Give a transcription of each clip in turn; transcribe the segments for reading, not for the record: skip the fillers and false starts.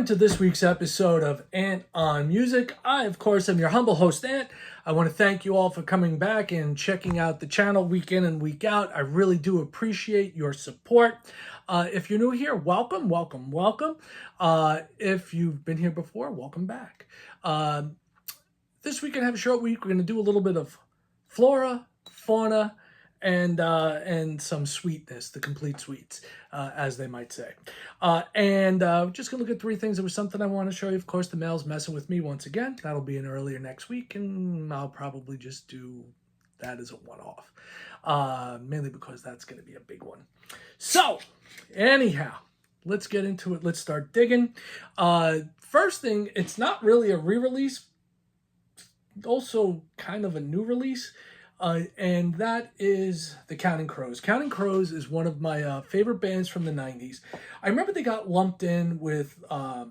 Welcome to this week's episode of Ant on Music. I, of course, am your humble host, Ant. I want to thank you all for coming back and checking out the channel week in and week out. I really do appreciate your support. If you're new here, welcome, welcome, welcome. If you've been here before, welcome back. This week, I have a short week. We're going to do a little bit of flora, fauna, and some sweetness, the complete sweets, as they might say. Just gonna look at three things. There was something I want to show you. Of course, the mail's messing with me once again. That'll be in earlier next week, and I'll probably just do that as a one-off, mainly because that's gonna be a big one. So, anyhow, let's get into it. Let's start digging. First thing, it's not really a re-release, also kind of a new release. And that is the Counting Crows. Counting Crows is one of my favorite bands from the 90s. I remember they got lumped in with, the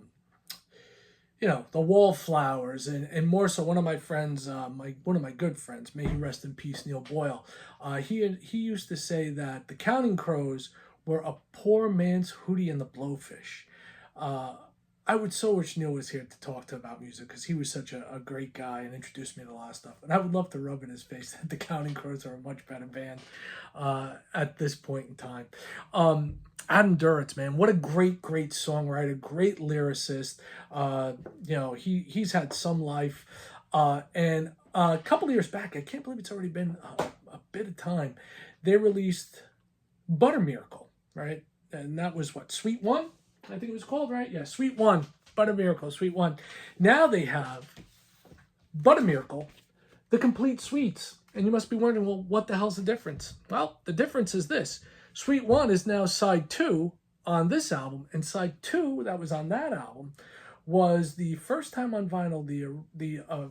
Wallflowers, and more so one of my friends, one of my good friends, may he rest in peace, Neil Boyle. He used to say that the Counting Crows were a poor man's Hootie and the Blowfish. I would so wish Neil was here to talk to about music because he was such a great guy and introduced me to a lot of stuff. And I would love to rub in his face that the Counting Crows are a much better band at this point in time. Adam Duritz, man, what a great songwriter, great lyricist. He's had some life. And a couple of years back, I can't believe it's already been a bit of time, they released Butter Miracle, right? And that was what, Sweet One? I think it was called, right? Yeah, Sweet One, Butter Miracle, Sweet One. Now they have Butter Miracle, the complete sweets. And you must be wondering, well, what the hell's the difference? Well, the difference is this. Sweet One is now side 2 on this album, and side 2 that was on that album was the first time on vinyl, the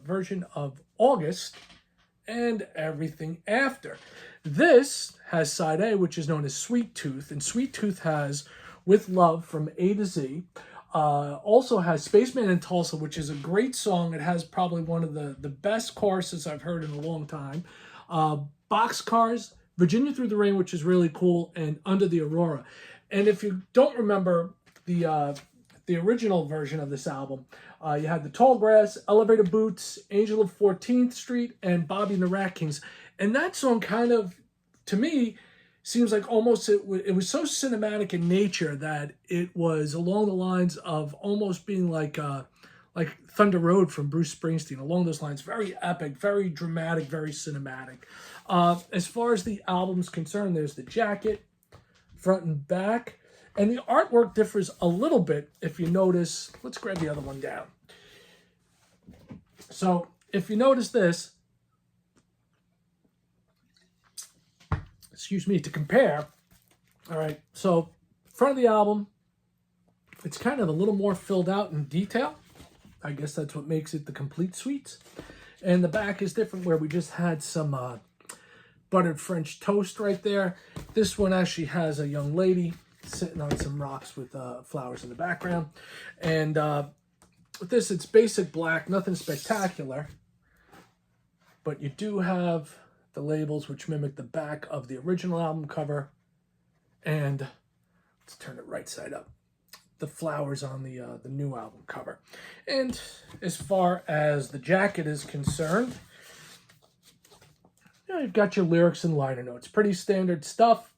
version of August and everything after. This has side A, which is known as Sweet Tooth, and Sweet Tooth has With Love from A to Z. Also has Spaceman in Tulsa, which is a great song. It has probably one of the best choruses I've heard in a long time. Boxcars, Virginia Through the Rain, which is really cool, and Under the Aurora. And if you don't remember the original version of this album, you had The Tall Grass, Elevator Boots, Angel of 14th Street, and Bobby and the Rat Kings. And that song kind of, to me, seems like almost it was so cinematic in nature that it was along the lines of almost being like Thunder Road from Bruce Springsteen, along those lines. Very epic, very dramatic, very cinematic. As far as the album's concerned, there's the jacket, front and back, and the artwork differs a little bit if you notice. Let's grab the other one down. So if you notice this, excuse me, to compare. All right, so front of the album, it's kind of a little more filled out in detail. I guess that's what makes it the complete sweets. And the back is different, where we just had some buttered French toast right there. This one actually has a young lady sitting on some rocks with flowers in the background. And with this, it's basic black, nothing spectacular. But you do have the labels, which mimic the back of the original album cover. And let's turn it right side up. The flowers on the new album cover. And as far as the jacket is concerned, you've got your lyrics and liner notes. Pretty standard stuff.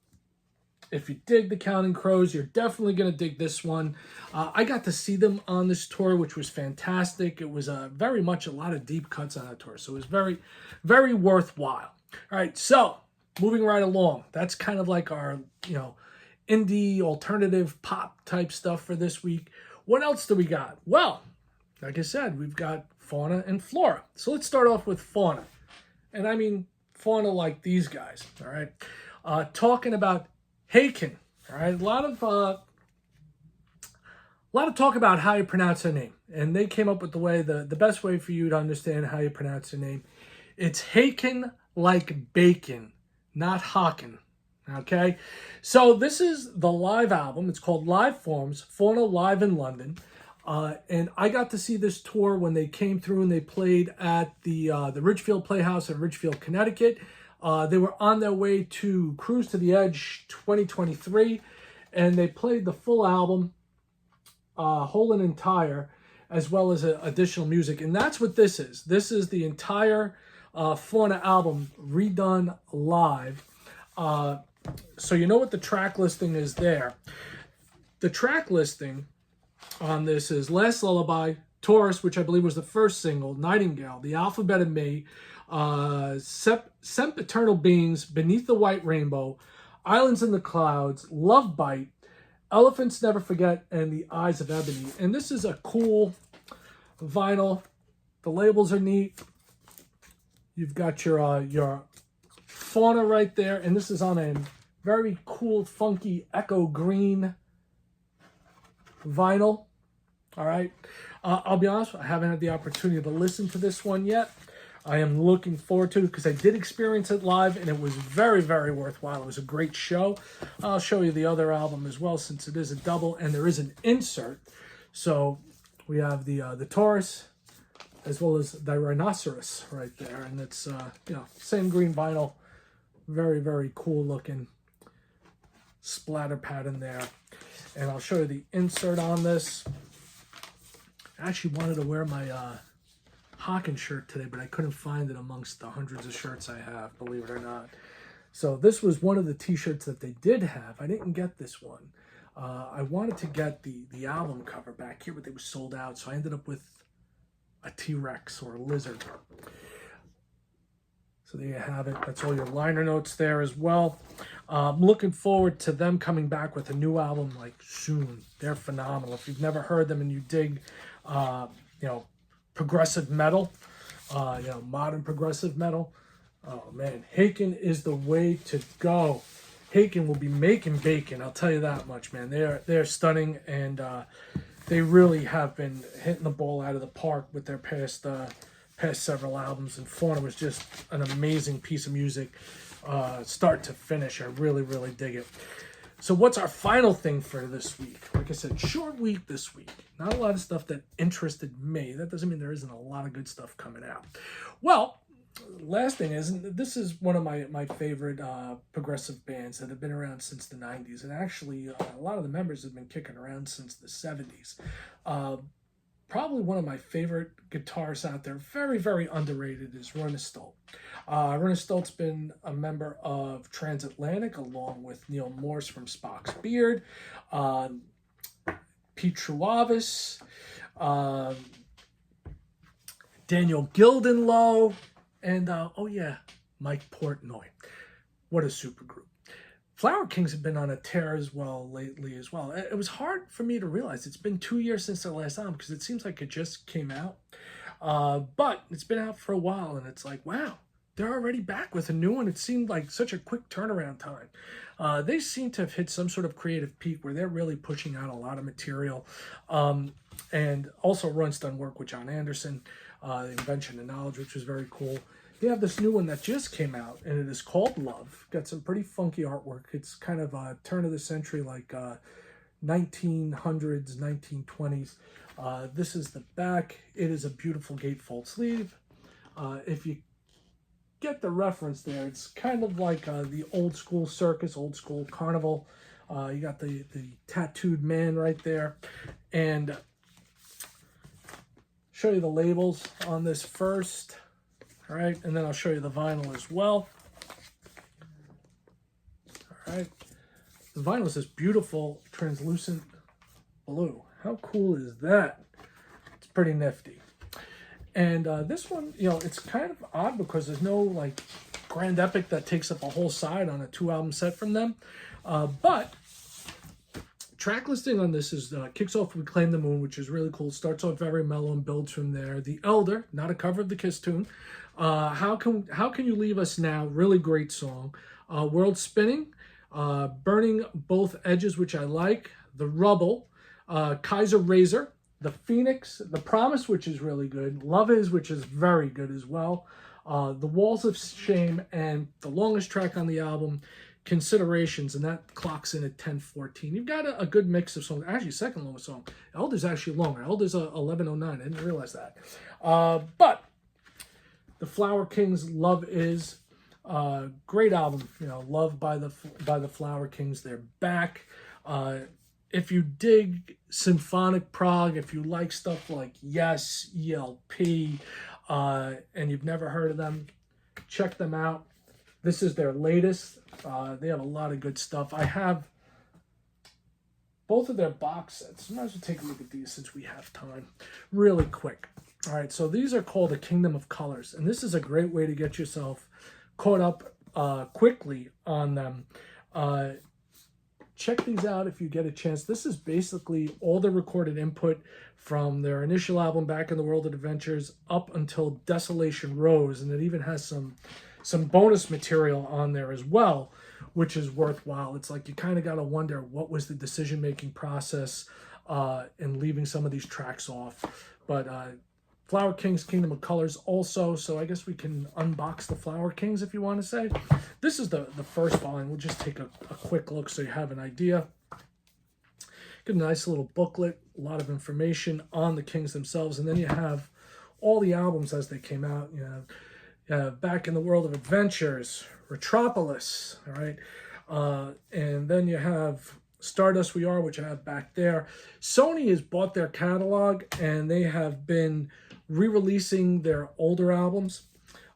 If you dig the Counting Crows, you're definitely going to dig this one. I got to see them on this tour, which was fantastic. It was very much a lot of deep cuts on that tour. So it was very, very worthwhile. All right, so moving right along. That's kind of like our, indie, alternative, pop type stuff for this week. What else do we got? Well, like I said, we've got fauna and flora. So let's start off with fauna. And I mean fauna like these guys, all right? Talking about Haken, all right? A lot of talk about how you pronounce their name. And they came up with the best way for you to understand how you pronounce their name. It's Haken like bacon, not Haken. Okay, so this is the live album. It's called Live Forms, Fauna Live in London. And I got to see this tour when they came through and they played at the Ridgefield Playhouse in Ridgefield, Connecticut. They were on their way to Cruise to the Edge 2023, and they played the full album. whole and entire, as well as additional music. And that's what this is. This is the entire Fauna album redone live. So you know what the track listing is there. The track listing on this is Last Lullaby, Taurus, which I believe was the first single, Nightingale, The Alphabet of Me, Sempiternal Beings, Beneath the White Rainbow, Islands in the Clouds, Love Bite, Elephants Never Forget, and The Eyes of Ebony. And this is a cool vinyl. The labels are neat. You've got your fauna right there, and this is on a very cool, funky echo green vinyl. All right. I'll be honest, I haven't had the opportunity to listen to this one yet. I am looking forward to it because I did experience it live, and it was very, very worthwhile. It was a great show. I'll show you the other album as well, since it is a double, and there is an insert. So we have the Taurus as well as the Rhinoceros right there, and it's same green vinyl, very, very cool looking splatter pattern there. And I'll show you the insert on this. I actually wanted to wear my Haken shirt today, but I couldn't find it amongst the hundreds of shirts I have, believe it or not. So this was one of the t-shirts that they did have. I didn't get this one. I wanted to get the album cover back here, but they were sold out. So I ended up with a T-Rex or a lizard. So there you have it. That's all your liner notes there as well. I'm looking forward to them coming back with a new album like soon. They're phenomenal. If you've never heard them and you dig, progressive metal, modern progressive metal, oh man, Haken is the way to go. Haken will be making bacon. I'll tell you that much, man. They're stunning, and they really have been hitting the ball out of the park with their past several albums. And Fauna was just an amazing piece of music, start to finish. I really, really dig it. So what's our final thing for this week? Like I said, short week this week. Not a lot of stuff that interested me. That doesn't mean there isn't a lot of good stuff coming out. Well, last thing is, this is one of my favorite progressive bands that have been around since the 90s. And actually, a lot of the members have been kicking around since the 70s. Probably one of my favorite guitarists out there, very, very underrated, is Runa Stolt. Runa Stolt's been a member of Transatlantic, along with Neil Morse from Spock's Beard, Pete Truavis, Daniel Gildenlow, and Mike Portnoy. What a super group. Flower Kings have been on a tear as well lately as well. It was hard for me to realize it's been 2 years since their last album, because it seems like it just came out. But it's been out for a while, and it's like, wow, they're already back with a new one. It seemed like such a quick turnaround time. They seem to have hit some sort of creative peak where they're really pushing out a lot of material. And also Run's done work with John Anderson, The Invention of Knowledge, which was very cool. They have this new one that just came out, and it is called Love. Got some pretty funky artwork. It's kind of a turn of the century, like 1900s, 1920s. This is the back. It is a beautiful gatefold sleeve. If you get the reference there, it's kind of like the old school circus, old school carnival. You got the tattooed man right there. And show you the labels on this first. All right, and then I'll show you the vinyl as well. All right, the vinyl is this beautiful translucent blue. How cool is that? It's pretty nifty. And this one, it's kind of odd because there's no like grand epic that takes up a whole side on a 2-album set from them. But track listing on this is kicks off with Claim the Moon, which is really cool. Starts off very mellow and builds from there. The Elder, not a cover of the Kiss tune. How can you leave us now? Really great song. World Spinning, Burning Both Edges, which I like. The Rubble, Kaiser Razor, The Phoenix, The Promise, which is really good. Love Is, which is very good as well. The Walls of Shame, and the longest track on the album, Considerations, and that clocks in at 10:14. You've got a good mix of songs. Actually, second longest song. Elder's actually longer. Elder's 11:09. I didn't realize that. But the Flower Kings, Love Is, great album. Loved by the Flower Kings. They're back. if you dig symphonic prog, if you like stuff like Yes, ELP, and you've never heard of them, check them out. This is their latest. They have a lot of good stuff. I have both of their box sets. Might as well take a look at these since we have time. Really quick. All right, so these are called the Kingdom of Colors, and this is a great way to get yourself caught up quickly on them. Check these out if you get a chance. This is basically all the recorded input from their initial album, Back in the World of Adventures, up until Desolation Rose, and it even has some bonus material on there as well, which is worthwhile. It's like you kind of got to wonder what was the decision-making process in leaving some of these tracks off. But Flower Kings, Kingdom of Colors also, so I guess we can unbox the Flower Kings if you want to say. This is the first volume. We'll just take a quick look so you have an idea. Get a nice little booklet, a lot of information on the Kings themselves, and then you have all the albums as they came out. You have Back in the World of Adventures, Retropolis, all right? And then you have Stardust We Are, which I have back there. Sony has bought their catalog, and they have been re-releasing their older albums,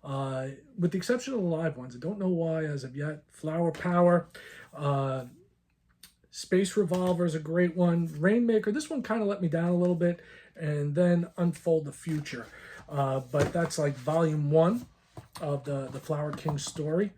with the exception of the live ones. I don't know why as of yet. Flower Power, Space Revolver is a great one. Rainmaker, this one kind of let me down a little bit, and then Unfold the Future. But that's like volume 1 of the Flower King story.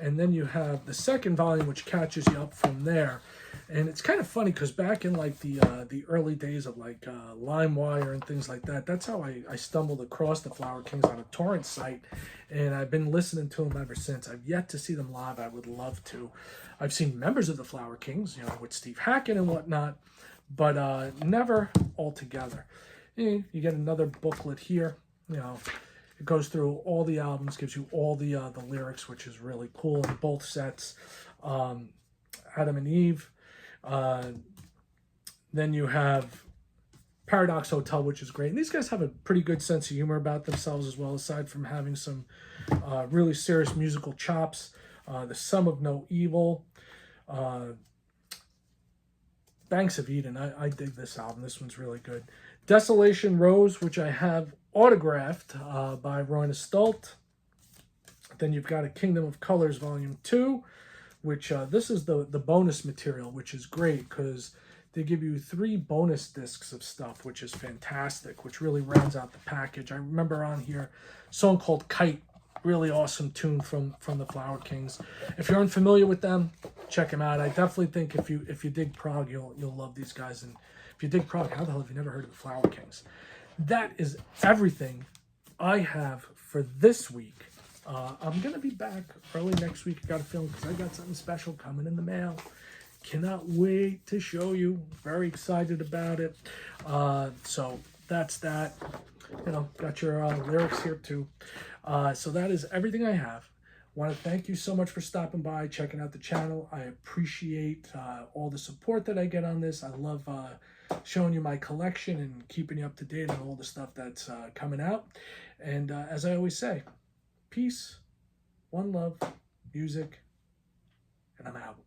And then you have the second volume, which catches you up from there. And it's kind of funny because back in like the early days of like LimeWire and things like that, that's how I stumbled across the Flower Kings on a torrent site, and I've been listening to them ever since. I've yet to see them live. I would love to. I've seen members of the Flower Kings, you know, with Steve Haken and whatnot, but never all together. You get another booklet here. You know, it goes through all the albums, gives you all the lyrics, which is really cool in both sets. Adam and Eve. Then you have Paradox Hotel, which is great. And these guys have a pretty good sense of humor about themselves as well, aside from having some really serious musical chops. The Sum of No Evil. Banks of Eden. I dig this album. This one's really good. Desolation Rose, which I have autographed by Royna Stolt. Then you've got a Kingdom of Colors Volume 2, which this is the bonus material, which is great because they give you 3 bonus discs of stuff, which is fantastic, which really rounds out the package. I remember on here a song called Kite, really awesome tune from the Flower Kings. If you're unfamiliar with them, check them out. I definitely think if you dig prog, you'll love these guys. And if you dig prog, how the hell have you never heard of the Flower Kings? That is everything I have for this week. I'm going to be back early next week. I got a feeling because I got something special coming in the mail. Cannot wait to show you. Very excited about it. So that's that. You know, got your lyrics here too. So that is everything I have. Want to thank you so much for stopping by, checking out the channel. I appreciate all the support that I get on this. I love showing you my collection and keeping you up to date on all the stuff that's coming out. And as I always say, peace, one love, music, and I'm out.